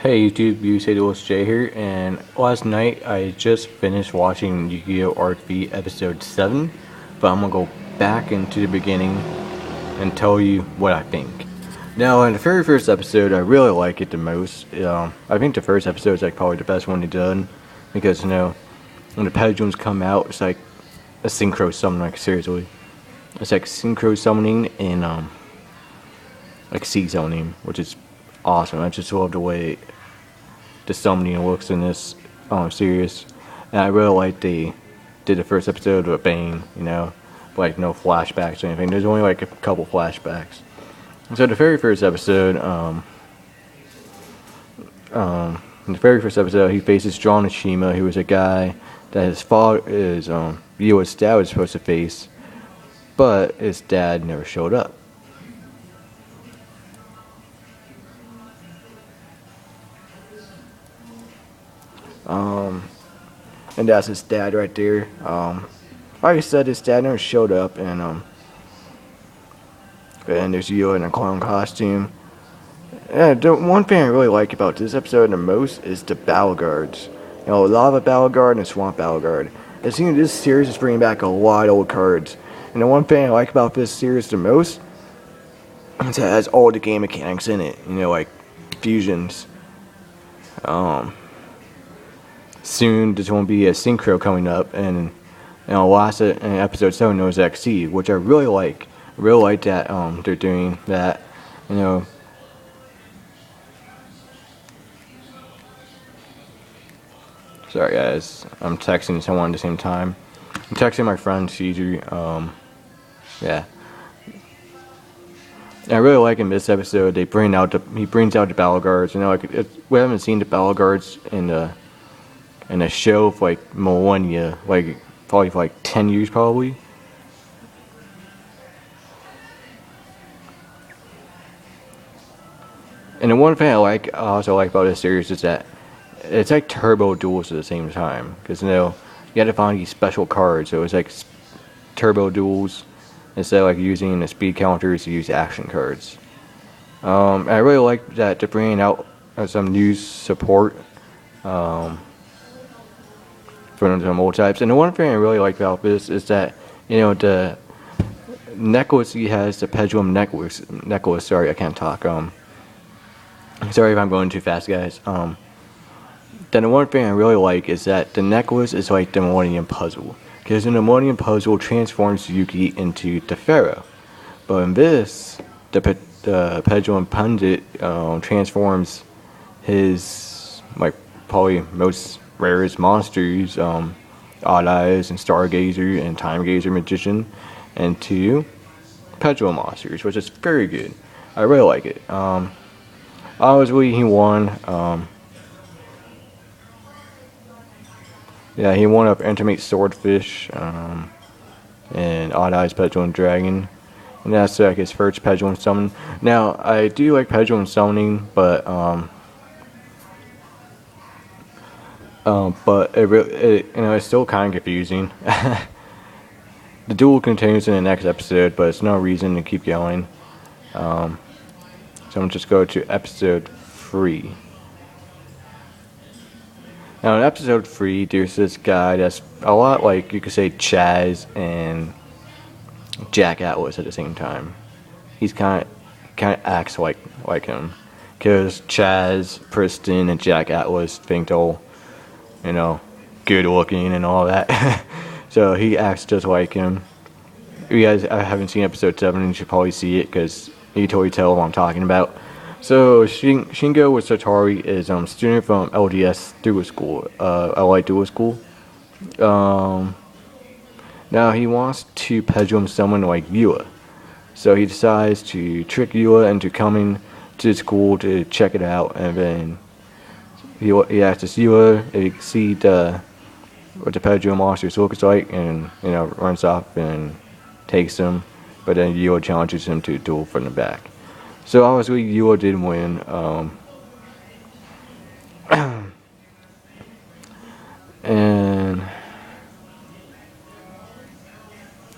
Hey YouTube, Yugioh Jay here, and last night I just finished watching Yu-Gi-Oh! RP episode 7, but I'm gonna go back into the beginning and tell you what I think. Now, in the very first episode, I really like it the most. I think the first episode is like probably the best one they done, because when the pendulums come out, it's like a synchro summon, like seriously. It's like synchro summoning and like seed summoning, which is awesome. I just love the way the summoning looks in this series, and I really like they did the first episode with Bane, like no flashbacks or anything. There's only like a couple flashbacks. So the very first episode, in the very first episode, he faces John Ashima, who was a guy that his father, Yoa's dad was supposed to face, but his dad never showed up. And that's his dad right there. Like I said, his dad never showed up, and there's Yoa in a clown costume. And the one thing I really like about this episode the most is the battle guards. Lava battle guard and swamp battle guard. It seems this series is bringing back a lot of old cards. And the one thing I like about this series the most is that it has all the game mechanics in it. Like fusions. Soon there's going to be a synchro coming up, and last in episode 7 was XC, which I really like. I really like that they're doing that. Sorry guys, I'm texting someone at the same time. I'm texting my friend CG. Yeah. And I really like in this episode he brings out the battle guards. We haven't seen the battle guards in a show for like millennia, like probably for like 10 years probably. And the one thing I also like about this series is that it's like turbo duels at the same time, because you had to find these special cards, so it's like turbo duels instead of like using the speed counters to use action cards. I really like that they're bringing out some new support for the mold types. And the one thing I really like about this is that the necklace he has, the pendulum necklace. Sorry, I can't talk. Sorry if I'm going too fast, guys. Then the one thing I really like is that the necklace is like the Millennium Puzzle, because in the Millennium Puzzle transforms Yugi into the Pharaoh, but in this, the pendulum pundit transforms his like probably most rarest monsters, Odd Eyes and Stargazer and Time Gazer Magician, into pendulum monsters, which is very good. I really like it. Obviously he won. Yeah, he won up Intimate Swordfish and Odd Eyes Pendulum Dragon. And that's like his first pendulum summon. Now, I do like pendulum summoning, but it's still kind of confusing. The duel continues in the next episode, but it's no reason to keep going. So I'm gonna just go to episode 3. Now in episode 3, there's this guy that's a lot like, you could say, Chaz and Jack Atlas at the same time. He's kind of acts like him, because Chaz, Preston, and Jack Atlas think they're good looking and all that. So he acts just like him. If you guys haven't seen episode 7, you should probably see it, because you totally tell what I'm talking about. So Shingo with Satori is student from LDS Dual School, LI Dual School. Now he wants to pendulum someone like Yua, so he decides to trick Yua into coming to the school to check it out, and then he asks Yua if he can see what the pendulum monsters looks like, and runs off and takes him, but then Yua challenges him to duel from the back. So obviously Yugioh did win,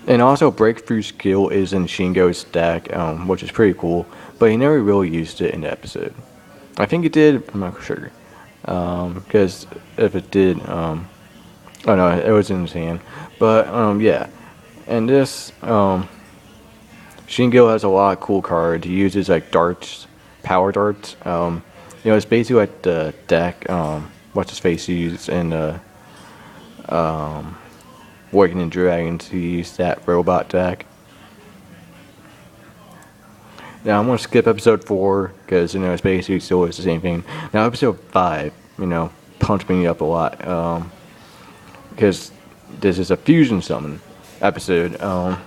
and also breakthrough skill is in Shingo's stack, which is pretty cool, but he never really used it in the episode. I think it did. I'm not sure. Because if it did, oh no, it was in his hand. But yeah. And this Yugioh has a lot of cool cards. He uses like darts, power darts. It's basically like the deck. What's his face used in Awakening Dragons. He used that robot deck. Now I'm gonna skip episode 4 because it's basically still is the same thing. Now episode 5, pumped me up a lot because this is a fusion summon episode.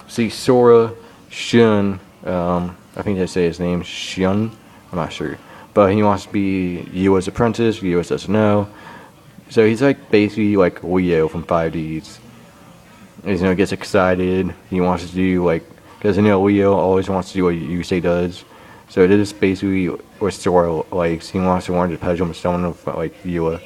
See Sora, Shun, I think they say his name Shun. I'm not sure, but he wants to be Yua's apprentice. Yua says no, so he's like basically like Leo from 5Ds. He gets excited. He wants to do like because Leo always wants to do what Yusei does. So this is basically what Sora likes. He wants to learn to pedal someone of like Yua.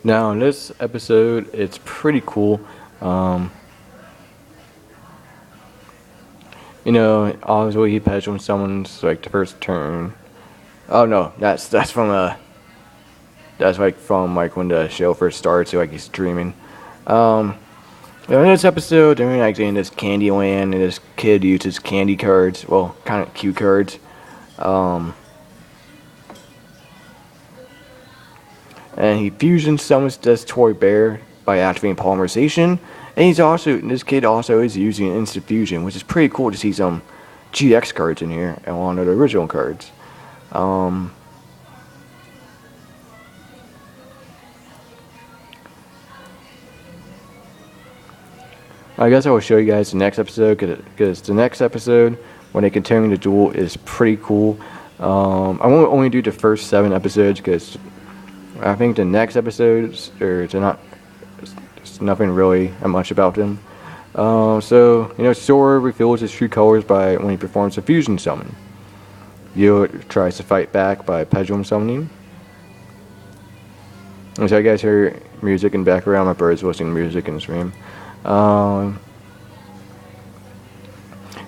Now in this episode, it's pretty cool. Obviously he pedals when someone's like the first turn. Oh no, that's from that's like from like when the show first starts. So like he's dreaming. In this episode, they're like in this candy land, and this kid uses candy cards. Well, kind of cue cards. And he fusion summons this toy bear by activating polymerization. And this kid also is using instant fusion, which is pretty cool to see some GX cards in here along with the original cards. I guess I will show you guys the next episode because the next episode when they continue the duel is pretty cool. I won't only do the first 7 episodes because I think the next episodes there's nothing really much about them. Sora reveals his true colors when he performs a fusion summon. Yugioh tries to fight back by pendulum summoning. And so you guys hear music in the background. My bird's listening to music in the stream. Now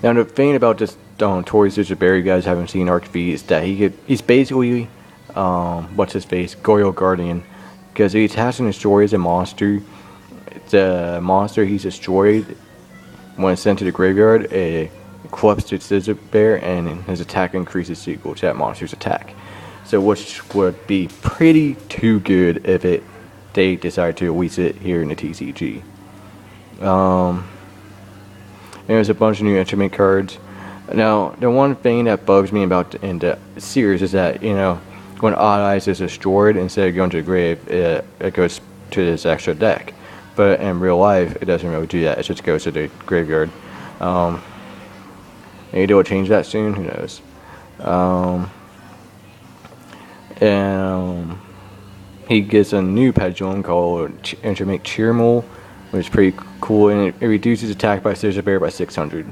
the thing about this Tori Berry, you guys haven't seen Arc V, is that he's basically what's his face, Goyo Guardian, because he attacks and destroys a monster. The monster he's destroyed when it's sent to the graveyard, it equips to Scissor Bear, and his attack increases equal to that monster's attack. So which would be pretty too good if they decide to release it here in the TCG. There's a bunch of new instrument cards. Now, the one thing that bugs me about in the series is that, when Odd Eyes is destroyed, instead of going to the grave, it goes to this extra deck. But in real life, it doesn't really do that. It just goes to the graveyard. Maybe they'll change that soon. Who knows? And he gets a new pendulum called Instrument Cheermole, which is pretty cool, and it reduces attack by Scissor Bear by 600.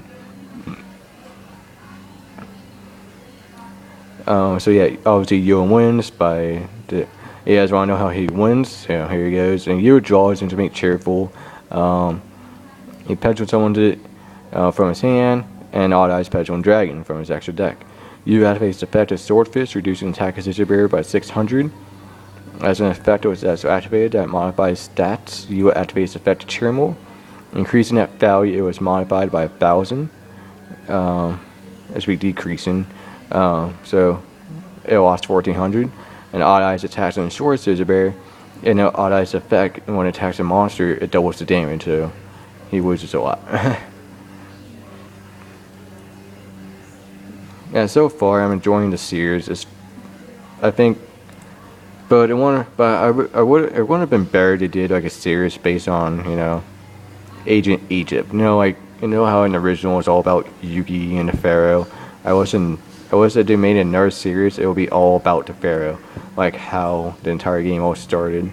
So yeah, obviously Yugioh wins by the. You guys want to know how he wins? So here he goes. And Yugioh draws into make cheerful. He pendulum someone from his hand, and Odd Eyes pendulum dragon from his extra deck. Yugioh activates the effect of Swordfish, reducing attack of Scissor Bear by 600. As an effect that's activated that modifies stats, Yugioh activates the effect of Cheermole, increasing that value. It was modified by 1,000. As we decreasing. So it lost 1,400. And Odd Eyes attacks on short Scissor Bear. And Odd Eyes effect, when it attacks a monster, it doubles the damage, so he loses a lot. Yeah, so far I'm enjoying the series. I think, but it wouldn't have been better to do like a series based on Agent Egypt. How in the original it's all about Yugi and the Pharaoh. I wish that they made another series, it would be all about the Pharaoh, like how the entire game all started,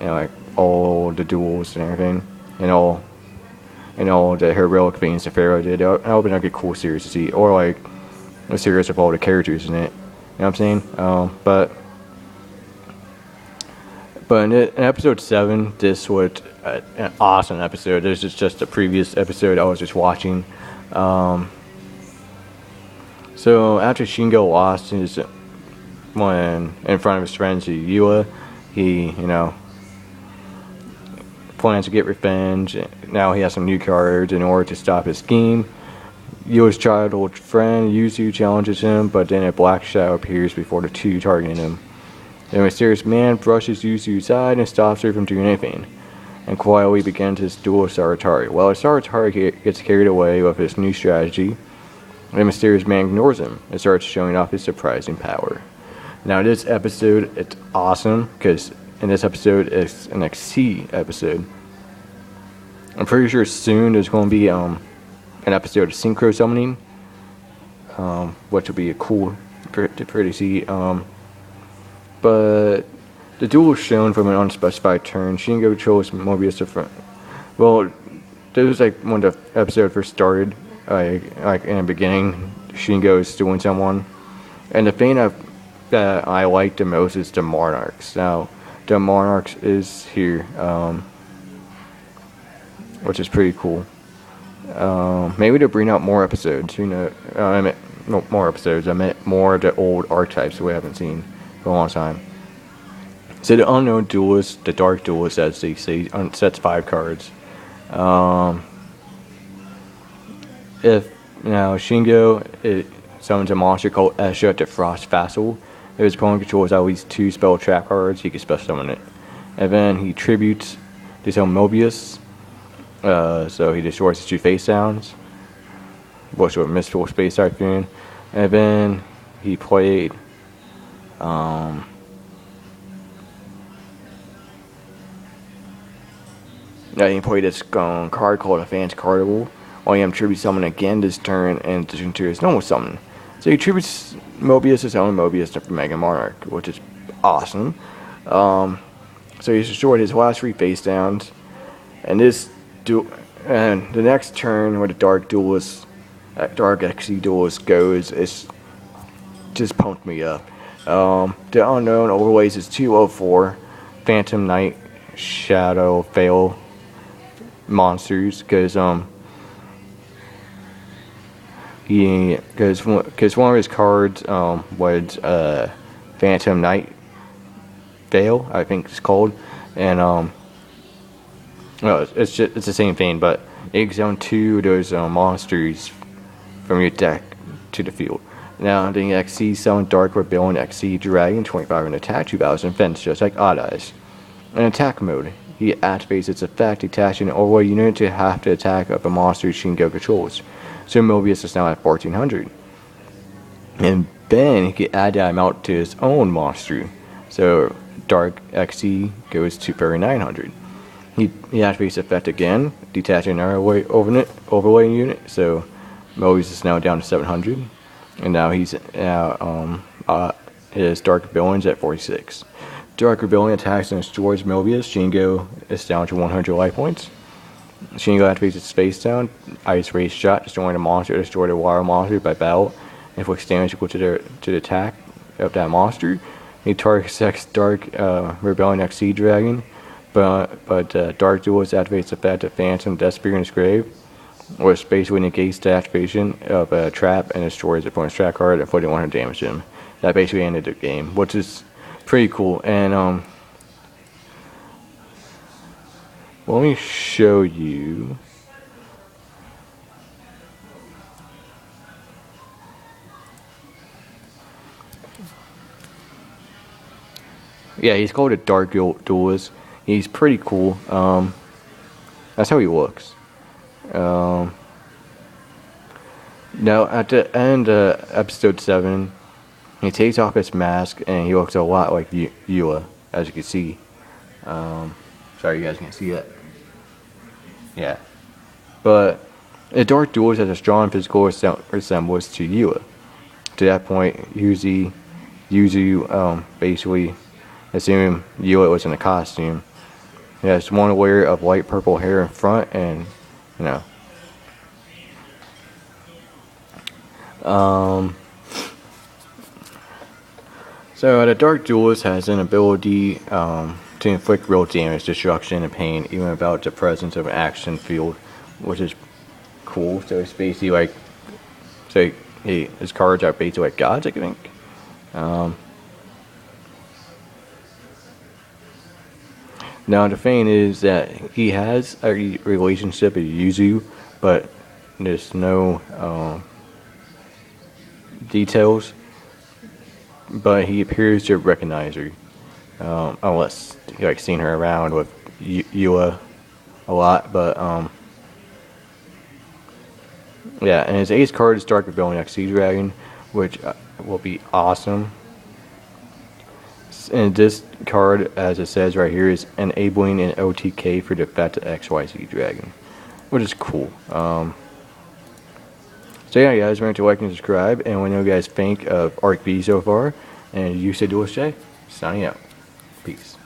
like all the duels and everything, and all the heroic things the Pharaoh did. That would be like a cool series to see, or like a series of all the characters in it. know what I'm saying? But in episode 7, this was an awesome episode. This is just the previous episode I was just watching. So after Shingo lost his when in front of his friends Yugioh, he plans to get revenge. Now he has some new cards in order to stop his scheme. Yua's childhood friend Yuzu challenges him, but then a black shadow appears before the two, targeting him. The mysterious man brushes Yuzu aside and stops her from doing anything, and quietly begins his duel with Saratari. While Saratari gets carried away with his new strategy, the mysterious man ignores him and starts showing off his surprising power. Now this episode, it's awesome, because in this episode, it's an XC episode. I'm pretty sure soon there's going to be an episode of Synchro Summoning, which will be a cool to see. But the duel is shown from an unspecified turn. Shingo chose Mobius to front. Well, this was like when the episode first started. Like in the beginning, Shingo is doing someone, and the thing that I like the most is the Monarchs. Now, the Monarchs is here, which is pretty cool. Maybe to bring out more episodes. I meant no more episodes. I meant more of the old archetypes that we haven't seen for a long time. So the unknown duelist, the dark duelist, as they say, sets 5 cards. If now Shingo summons a monster called Esha to Frost Vassal, if his opponent controls at least 2 spell trap cards, he can special summon it. And then he tributes to summon Mobius, so he destroys his 2 face downs, which were Mystical Space Typhoon. And then he played this card called Advanced Carnival. Only him tribute summon again this turn in addition to his normal summon. So he tributes Mobius, his own Mobius, to Mega Monarch, which is awesome. So he's destroyed his last 3 face downs, and and the next turn where the Dark XC Duelist goes, it's just pumped me up. The unknown overlays is 204 Phantom Knight Shadow Fail monsters, because one of his cards was Phantom Knight Veil, I think it's called, and well, it's the same thing, but it zone 2 of those monsters from your deck to the field. Now the XC summon Dark Rebellion XC Dragon, 25 in attack, 2,000 defense, just like Odd Eyes. In attack mode, he activates its effect, attaching an overlay unit to half the attack of a monster Shingo controls. So Mobius is now at 1400. And then he can add that amount to his own monster. So Dark XC goes to 3900. He activates the effect again, detaching another overlay unit. So Mobius is now down to 700. And now his Dark Rebellion's at 46. Dark Rebellion attacks and destroys Mobius. Shingo is down to 100 life points. Shingo activates its face down, Ice Rage Shot, destroying a monster, destroy the water monster by battle, inflicts damage equal to the attack of that monster. He targets Dark Rebellion XC Dragon, but Dark Duelist activates the effect of Phantom Death Spear in his grave, which basically negates the activation of a trap and destroys the opponent's trap card, inflicting 100 damage to him. That basically ended the game, which is pretty cool. And let me show you. Yeah, he's called a Dark Duelist. He's pretty cool. That's how he looks. Now at the end of episode 7, he takes off his mask and he looks a lot like Yugioh, as you can see. Sorry, you guys can't see that. Yeah, but the Dark Duelist has a strong physical resemblance to Yugioh. To that point, Yuzu basically assuming Yugioh was in a costume. He has one layer of light purple hair in front, and So the Dark Duelist has an ability to inflict real damage, destruction, and pain, even without the presence of an action field, which is cool. So it's basically like, say, his cards are basically like gods, I think. Now the thing is that he has a relationship with Yuzu, but there's no details. But he appears to recognize her, unless you like seen her around with Yugioh a lot. But yeah, and his ace card is Dark Rebellion X Sea Dragon, which will be awesome. And this card, as it says right here, is enabling an OTK for the Fat XYZ Dragon, which is cool. So yeah, guys, remember to like and subscribe, and let me know what you guys think of Arc B so far. And you said Duelist J, signing out. Peace.